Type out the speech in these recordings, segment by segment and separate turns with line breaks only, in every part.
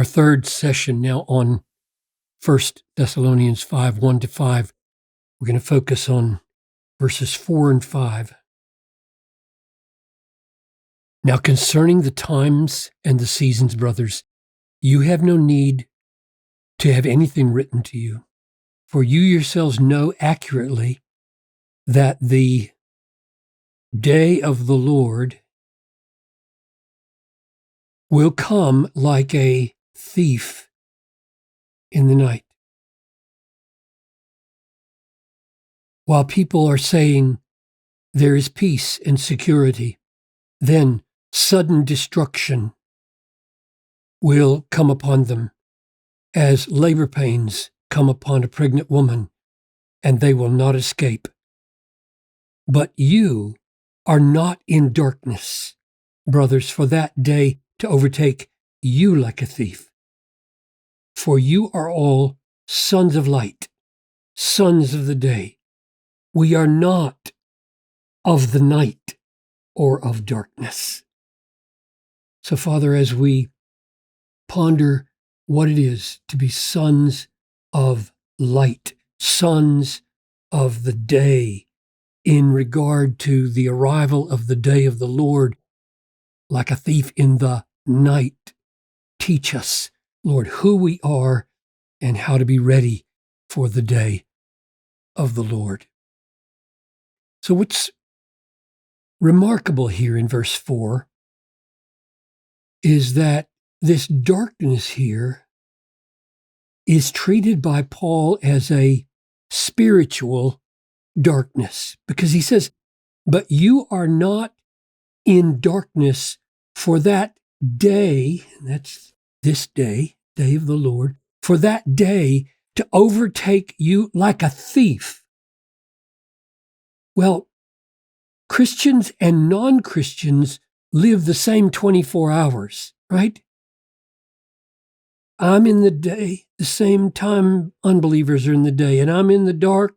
our third session now on 1 Thessalonians 5, 1-5. We're going to focus on verses 4 and 5. Now concerning the times and the seasons, brothers, you have no need to have anything written to you, for you yourselves know accurately that the day of the Lord will come like a thief in the night. While people are saying there is peace and security, then sudden destruction will come upon them as labor pains come upon a pregnant woman, and they will not escape. But you are not in darkness, brothers, for that day to overtake you like a thief. For you are all sons of light, sons of the day. We are not of the night or of darkness. So, Father, as we ponder what it is to be sons of light, sons of the day, in regard to the arrival of the day of the Lord, like a thief in the night, teach us, Lord, who we are and how to be ready for the day of the Lord. So what's remarkable here in verse 4 is that this darkness here is treated by Paul as a spiritual darkness, because he says, but you are not in darkness for that day, and that's this day, day of the Lord, for that day to overtake you like a thief. Well, Christians and non-Christians live the same 24 hours, right? I'm in the day, the same time unbelievers are in the day, and I'm in the dark,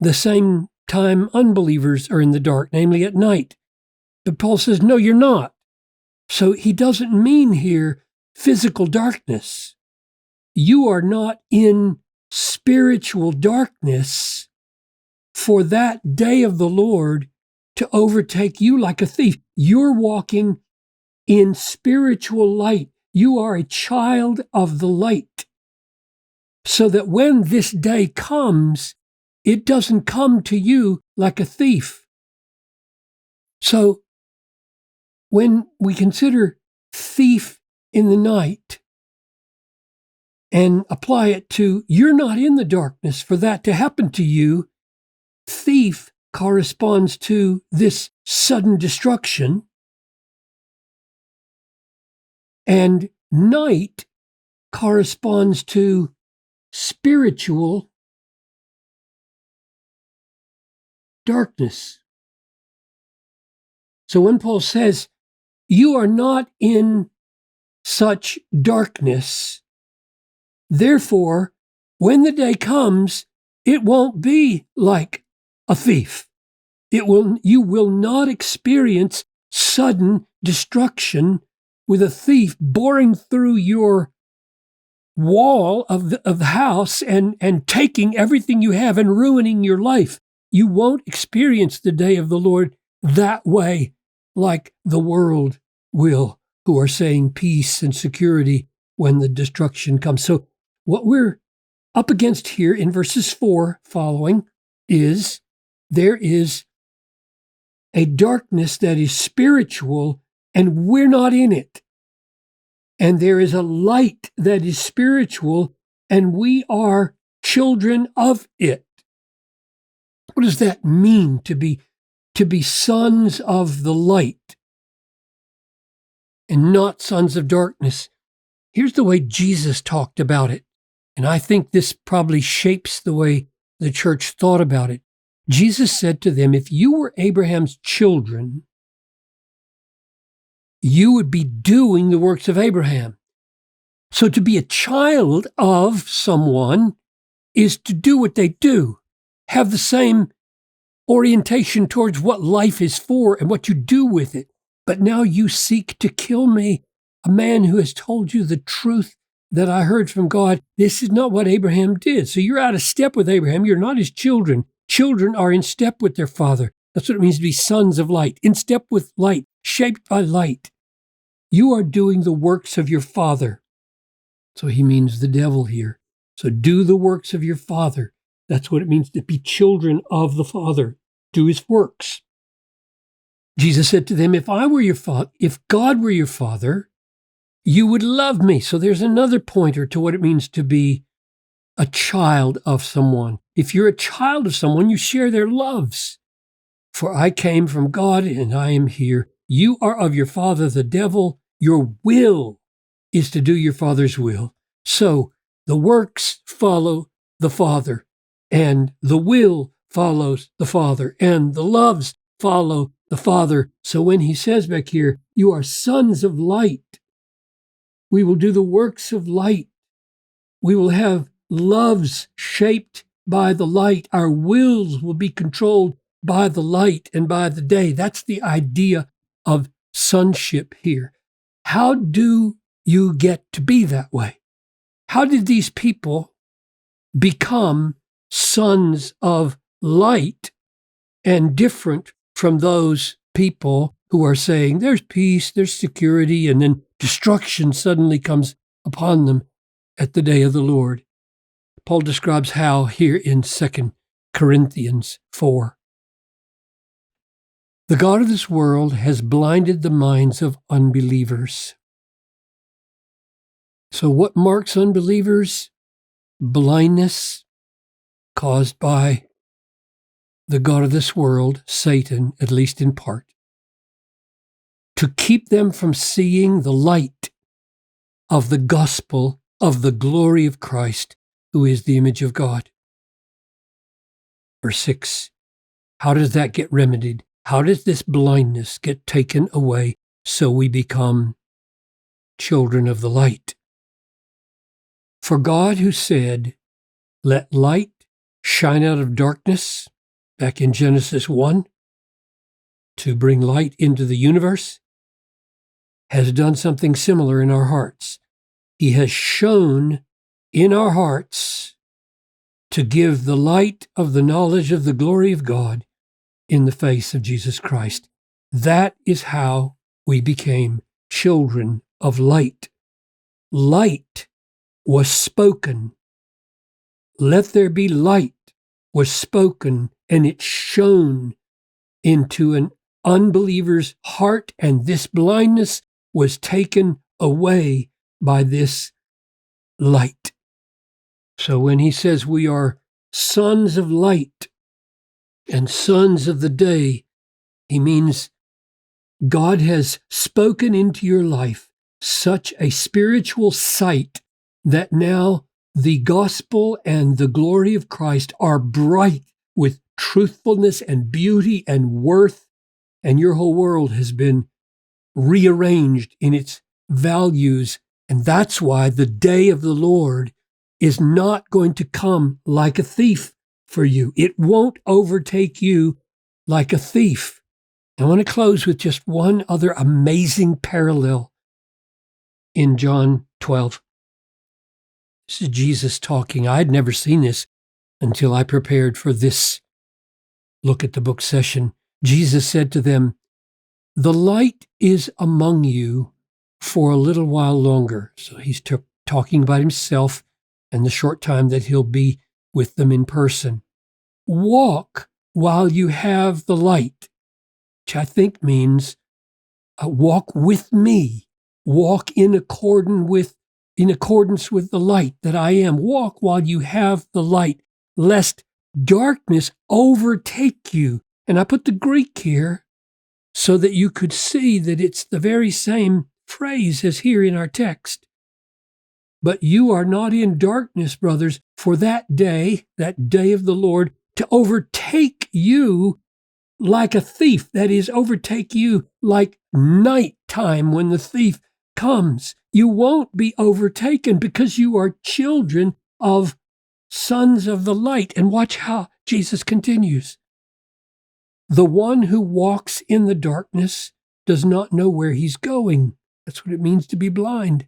the same time unbelievers are in the dark, namely at night. But Paul says, no, you're not. So he doesn't mean here physical darkness. You are not in spiritual darkness for that day of the Lord to overtake you like a thief. You're walking in spiritual light. You are a child of the light. So that when this day comes, it doesn't come to you like a thief. So when we consider thief in the night and apply it to you're not in the darkness for that to happen to you, thief corresponds to this sudden destruction, and night corresponds to spiritual darkness. So when Paul says, you are not in such darkness, therefore, when the day comes, it won't be like a thief. You will not experience sudden destruction with a thief boring through your wall of the house and taking everything you have and ruining your life. You won't experience the day of the Lord that way like the world will, who are saying peace and security when the destruction comes. So what we're up against here in verses 4 following is there is a darkness that is spiritual and we're not in it. And there is a light that is spiritual and we are children of it. What does that mean to be sons of the light and not sons of darkness? Here's the way Jesus talked about it. And I think this probably shapes the way the church thought about it. Jesus said to them, if you were Abraham's children, you would be doing the works of Abraham. So to be a child of someone is to do what they do, have the same orientation towards what life is for and what you do with it. But now you seek to kill me, a man who has told you the truth that I heard from God, this is not what Abraham did. So you're out of step with Abraham. You're not his children. Children are in step with their father. That's what it means to be sons of light, in step with light, shaped by light. You are doing the works of your father. So he means the devil here. So do the works of your father. That's what it means to be children of the Father. Do his works. Jesus said to them, if God were your father, you would love me. So there's another pointer to what it means to be a child of someone. If you're a child of someone, you share their loves. For I came from God and I am here. You are of your father, the devil. Your will is to do your father's will. So the works follow the Father, and the will follows the Father, and the loves follow the Father. So when he says back here, you are sons of light, we will do the works of light. We will have loves shaped by the light. Our wills will be controlled by the light and by the day. That's the idea of sonship here. How do you get to be that way? How did these people become sons of light and different from those people who are saying there's peace, there's security, and then destruction suddenly comes upon them at the day of the Lord? Paul describes how here in 2 Corinthians 4. The God of this world has blinded the minds of unbelievers. So what marks unbelievers? Blindness caused by the God of this world, Satan, at least in part, to keep them from seeing the light of the gospel of the glory of Christ, who is the image of God. Verse 6, how does that get remedied? How does this blindness get taken away so we become children of the light? For God, who said, let light shine out of darkness, back in Genesis 1, to bring light into the universe, has done something similar in our hearts. He has shone in our hearts to give the light of the knowledge of the glory of God in the face of Jesus Christ. That is how we became children of light. Light was spoken. Let there be light was spoken, and it shone into an unbeliever's heart, and this blindness was taken away by this light. So when he says we are sons of light and sons of the day, he means God has spoken into your life such a spiritual sight that now the gospel and the glory of Christ are bright with truthfulness and beauty and worth, and your whole world has been rearranged in its values. And that's why the day of the Lord is not going to come like a thief for you. It won't overtake you like a thief. I want to close with just one other amazing parallel in John 12. This is Jesus talking. I had never seen this until I prepared for this look at the book session. Jesus said to them, the light is among you for a little while longer. So he's talking about himself and the short time that he'll be with them in person. Walk while you have the light, which I think means walk with me. Walk in accordance with the light that I am. Walk while you have the light, lest darkness overtake you. And I put the Greek here so that you could see that it's the very same phrase as here in our text. But you are not in darkness, brothers, for that day of the Lord, to overtake you like a thief. That is, overtake you like nighttime when the thief comes. You won't be overtaken because you are children of sons of the light. And watch how Jesus continues. The one who walks in the darkness does not know where he's going. That's what it means to be blind.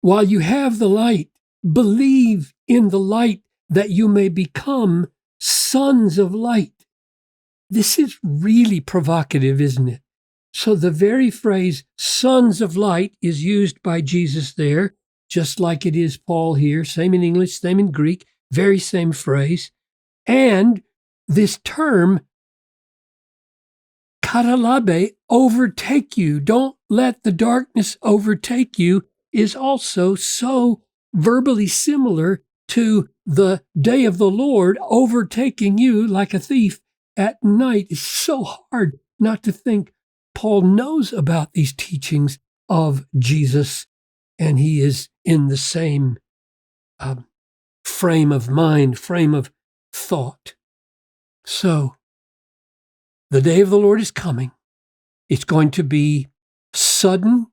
while you have the light, believe in the light that you may become sons of light. This is really provocative, isn't it? So the very phrase sons of light is used by Jesus there, just like it is Paul here, same in English, same in Greek, very same phrase. And this term, katalabe, overtake you, don't let the darkness overtake you, is also so verbally similar to the day of the Lord overtaking you like a thief at night. It's so hard not to think Paul knows about these teachings of Jesus, and he is in the same frame of mind, frame of thought. So, the day of the Lord is coming. It's going to be sudden,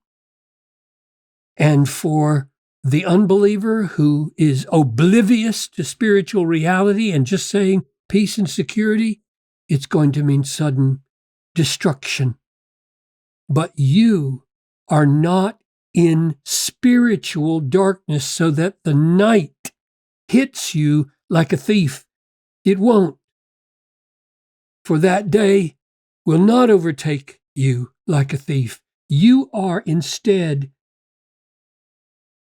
and for the unbeliever who is oblivious to spiritual reality and just saying peace and security, it's going to mean sudden destruction. But you are not in spiritual darkness so that the night hits you like a thief. It won't. For that day will not overtake you like a thief. You are instead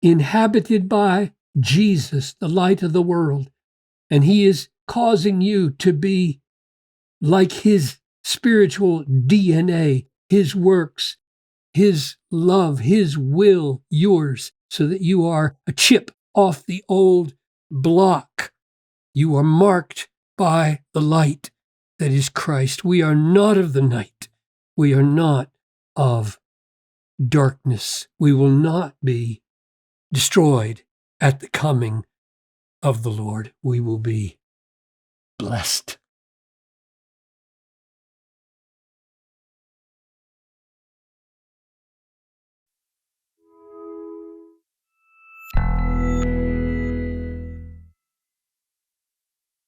inhabited by Jesus, the light of the world, and he is causing you to be like his spiritual DNA, his works, his love, his will, yours, so that you are a chip off the old block. You are marked by the light that is Christ. We are not of the night. We are not of darkness. We will not be destroyed at the coming of the Lord. We will be blessed.